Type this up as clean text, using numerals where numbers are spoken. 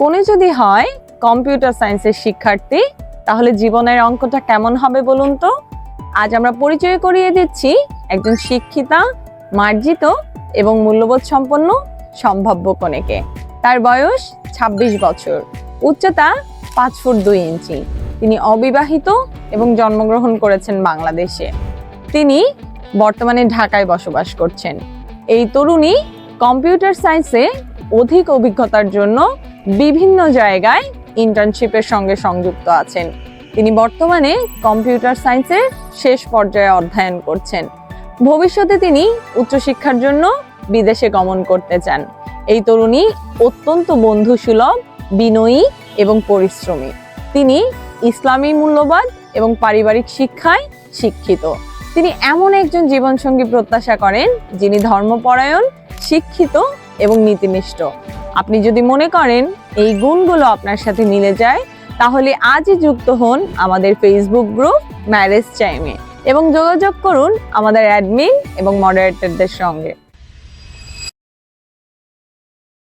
কোনে যদি হয় কম্পিউটার সায়েন্সের শিক্ষার্থী, তাহলে জীবনের অঙ্কটা কেমন হবে বলুন তো? আজ আমরা পরিচয় করিয়ে দিচ্ছি একজন শিক্ষিতা, মার্জিত এবং মূল্যবোধ সম্পন্ন সম্ভাব্য কনেকে। তার বয়স ২৬ বছর, উচ্চতা ৫ ফুট ২ ইঞ্চি। তিনি অবিবাহিত এবং জন্মগ্রহণ করেছেন বাংলাদেশে। তিনি বর্তমানে ঢাকায় বসবাস করছেন। এই তরুণী কম্পিউটার সায়েন্সে অধিক অভিজ্ঞতার জন্য বিভিন্ন জায়গায় ইন্টার্নশিপের সঙ্গে সংযুক্ত আছেন। তিনি বর্তমানে কম্পিউটার সায়েন্সের শেষ পর্যায়ে অধ্যয়ন করছেন। ভবিষ্যতে তিনি উচ্চশিক্ষার জন্য বিদেশে গমন করতে চান। এই তরুণী অত্যন্ত বন্ধুসুলভ, বিনয়ী এবং পরিশ্রমী। তিনি ইসলামী মূল্যবোধ এবং পারিবারিক শিক্ষায় শিক্ষিত। তিনি এমন একজন জীবনসঙ্গী প্রত্যাশা করেন যিনি ধর্মপরায়ণ, শিক্ষিত এবং নীতিনিষ্ঠ। আপনি যদি মনে করেন এই গুণগুলো আপনার সাথে মিলে যায়, তাহলে আজই যুক্ত হন আমাদের ফেসবুক গ্রুপ ম্যারেজ টাইমে এবং যোগাযোগ করুন আমাদের অ্যাডমিন এবং মডারেটরদের সঙ্গে।